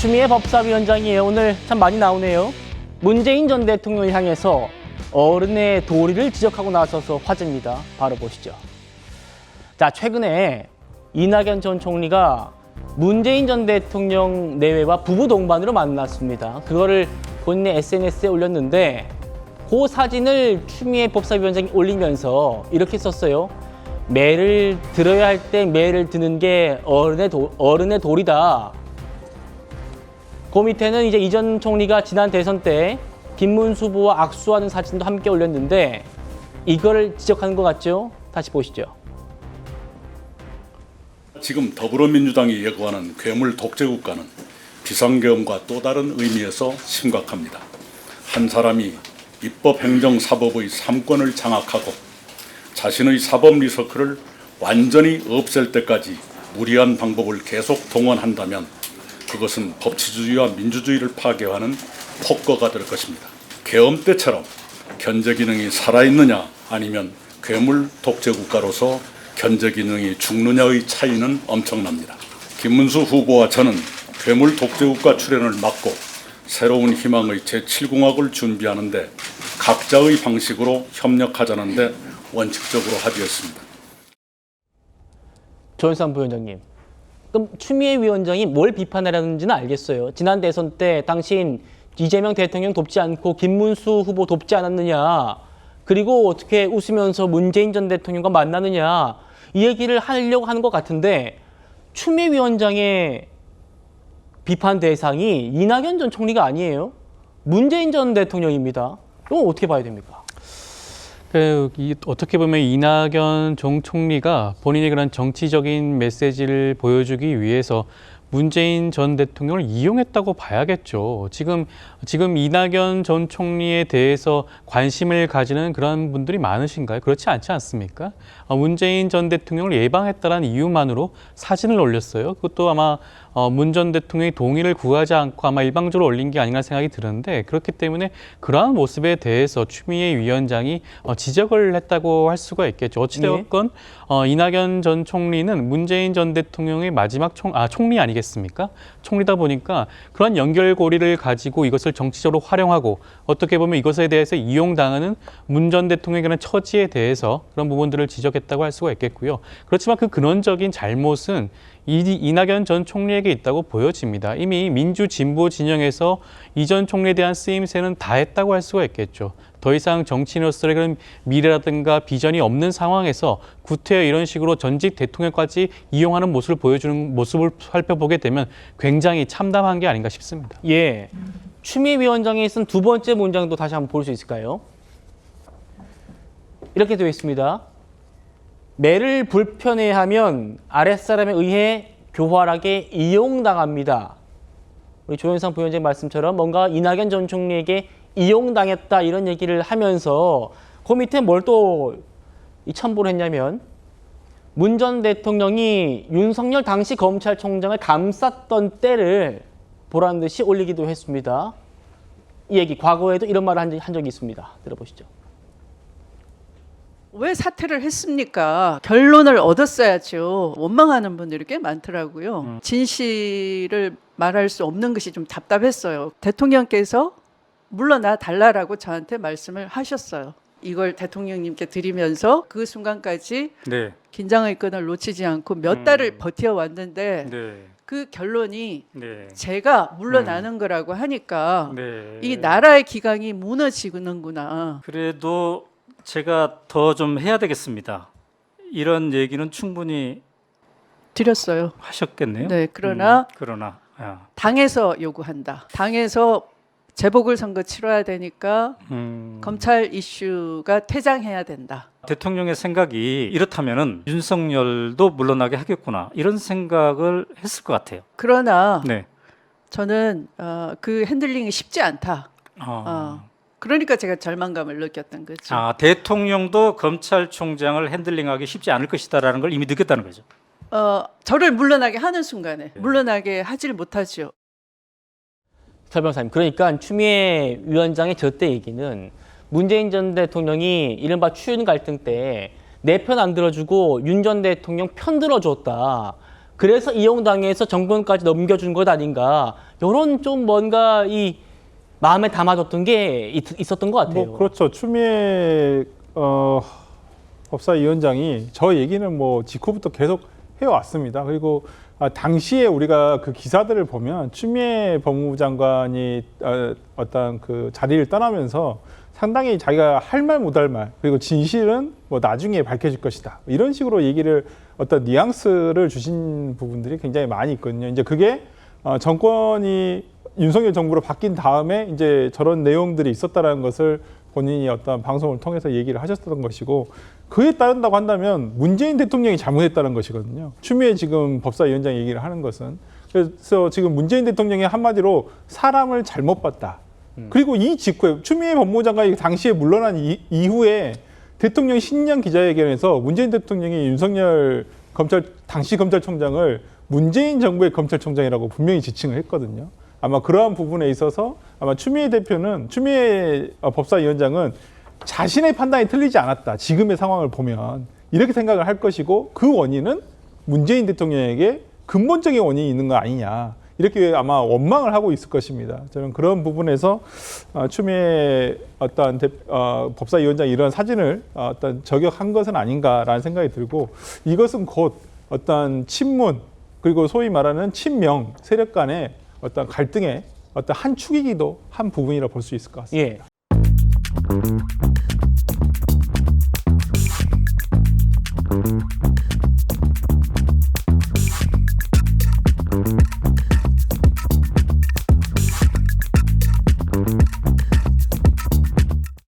추미애 법사위원장이에요. 오늘 참 많이 나오네요. 문재인 전 대통령을 향해서 어른의 도리를 지적하고 나서서 화제입니다. 바로 보시죠. 자, 최근에 이낙연 전 총리가 문재인 전 대통령 내외와 부부 동반으로 만났습니다. 그거를 본인의 SNS에 올렸는데 그 사진을 추미애 법사위원장이 올리면서 이렇게 썼어요. 매를 들어야 할 때 매를 드는 게 어른의 도리다. 그 밑에는 이제 이 전 총리가 지난 대선 때 김문수 후보와 악수하는 사진도 함께 올렸는데 이걸 지적하는 것 같죠? 다시 보시죠. 지금 더불어민주당이 예고하는 괴물 독재국가는 비상계엄과 또 다른 의미에서 심각합니다. 한 사람이 입법, 행정, 사법의 3권을 장악하고 자신의 사법 리서클을 완전히 없앨 때까지 무리한 방법을 계속 동원한다면 그것은 법치주의와 민주주의를 파괴하는 폭거가 될 것입니다. 계엄 때처럼 견제 기능이 살아있느냐 아니면 괴물 독재국가로서 견제 기능이 죽느냐의 차이는 엄청납니다. 김문수 후보와 저는 괴물 독재국가 출현을 막고 새로운 희망의 제7공학을 준비하는데 각자의 방식으로 협력하자는데 원칙적으로 합의했습니다. 조현상 부위원장님, 그럼 추미애 위원장이 뭘 비판하려는지는 알겠어요. 지난 대선 때 당신 이재명 대통령 돕지 않고 김문수 후보 돕지 않았느냐, 그리고 어떻게 웃으면서 문재인 전 대통령과 만나느냐, 이 얘기를 하려고 하는 것 같은데 추미애 위원장의 비판 대상이 이낙연 전 총리가 아니에요. 문재인 전 대통령입니다. 이건 어떻게 봐야 됩니까? 어떻게 보면 이낙연 전 총리가 본인의 그런 정치적인 메시지를 보여주기 위해서 문재인 전 대통령을 이용했다고 봐야겠죠. 지금 이낙연 전 총리에 대해서 관심을 가지는 그런 분들이 많으신가요? 그렇지 않지 않습니까? 문재인 전 대통령을 예방했다는 이유만으로 사진을 올렸어요. 그것도 아마 문 전 대통령의 동의를 구하지 않고 아마 일방적으로 올린 게 아닌가 생각이 드는데, 그렇기 때문에 그러한 모습에 대해서 추미애 위원장이 지적을 했다고 할 수가 있겠죠. 어찌되었건 이낙연 전 총리는 문재인 전 대통령의 마지막 총리 아니겠습니까? 총리다 보니까 그런 연결고리를 가지고 이것을 정치적으로 활용하고 어떻게 보면 이것에 대해서 이용당하는 문 전 대통령의 그런 처지에 대해서 그런 부분들을 지적했다고 할 수가 있겠고요. 그렇지만 그 근원적인 잘못은 이낙연 전 총리에게 있다고 보여집니다. 이미 민주 진보 진영에서 이 전 총리에 대한 쓰임새는 다 했다고 할 수가 있겠죠. 더 이상 정치인으로서의 그런 미래라든가 비전이 없는 상황에서 구태여 이런 식으로 전직 대통령까지 이용하는 모습을 보여주는 모습을 살펴보게 되면 굉장히 참담한 게 아닌가 싶습니다. 예, 추미애 위원장이 쓴 두 번째 문장도 다시 한번 볼 수 있을까요? 이렇게 되어 있습니다. 매를 불편해하면 아랫사람에 의해 교활하게 이용당합니다. 우리 조현상 부위원장 말씀처럼 뭔가 이낙연 전 총리에게 이용당했다 이런 얘기를 하면서 그 밑에 뭘 또 첨부를 했냐면 문 전 대통령이 윤석열 당시 검찰총장을 감쌌던 때를 보라는 듯이 올리기도 했습니다. 이 얘기 과거에도 이런 말을 한 적이 있습니다. 들어보시죠. 왜 사퇴를 했습니까? 결론을 얻었어야죠. 원망하는 분들이 꽤 많더라고요. 진실을 말할 수 없는 것이 좀 답답했어요. 대통령께서 물러나 달라라고 저한테 말씀을 하셨어요. 이걸 대통령님께 드리면서 그 순간까지 네. 긴장의 끈을 놓치지 않고 몇 달을 버텨왔는데 네. 그 결론이 네. 제가 물러나는 거라고 하니까 네. 이 나라의 기강이 무너지는구나. 그래도 제가 더 좀 해야 되겠습니다. 이런 얘기는 충분히 드렸어요. 하셨겠네요. 네, 그러나 당에서 요구한다. 당에서 재보궐선거 치러야 되니까 검찰 이슈가 퇴장해야 된다. 대통령의 생각이 이렇다면은 윤석열도 물러나게 하겠구나 이런 생각을 했을 것 같아요. 그러나 네. 저는 그 핸들링이 쉽지 않다. 그러니까 제가 절망감을 느꼈던 거죠. 대통령도 검찰총장을 핸들링하기 쉽지 않을 것이다라는 걸 이미 느꼈다는 거죠. 저를 물러나게 하는 순간에 물러나게 하질 못하죠. 설 변호사님, 그러니까 추미애 위원장의 저때 얘기는 문재인 전 대통령이 이른바 추윤 갈등 때 내 편 안 들어주고 윤 전 대통령 편 들어줬다. 그래서 이용당해서 정권까지 넘겨준 것 아닌가. 이런 좀 뭔가 이 마음에 담아뒀던 게 있었던 것 같아요. 뭐 그렇죠. 추미애 법사위원장이 저 얘기는 뭐 직후부터 계속 해왔습니다. 그리고 당시에 우리가 그 기사들을 보면 추미애 법무부 장관이 어떤 그 자리를 떠나면서 상당히 자기가 할 말 못할 말, 그리고 진실은 뭐 나중에 밝혀질 것이다, 이런 식으로 얘기를 어떤 뉘앙스를 주신 부분들이 굉장히 많이 있거든요. 이제 그게 정권이 윤석열 정부로 바뀐 다음에 이제 저런 내용들이 있었다라는 것을 본인이 어떤 방송을 통해서 얘기를 하셨던 것이고, 그에 따른다고 한다면 문재인 대통령이 잘못했다는 것이거든요. 추미애 지금 법사위원장 얘기를 하는 것은. 그래서 지금 문재인 대통령이 한마디로 사람을 잘못 봤다. 그리고 이 직후에 추미애 법무부 장관이 당시에 물러난 이후에 대통령 신년 기자회견에서 문재인 대통령이 윤석열 당시 검찰총장을 문재인 정부의 검찰총장이라고 분명히 지칭을 했거든요. 아마 그러한 부분에 있어서 아마 추미애 법사위원장은 자신의 판단이 틀리지 않았다, 지금의 상황을 보면, 이렇게 생각을 할 것이고, 그 원인은 문재인 대통령에게 근본적인 원인이 있는 거 아니냐, 이렇게 아마 원망을 하고 있을 것입니다. 저는 그런 부분에서 추미애 어떤 법사위원장 이런 사진을 어떤 저격한 것은 아닌가라는 생각이 들고, 이것은 곧 어떤 친문, 그리고 소위 말하는 친명 세력 간의 어떤 갈등의 어떤 한 축이기도 한 부분이라 볼 수 있을 것 같습니다. 예.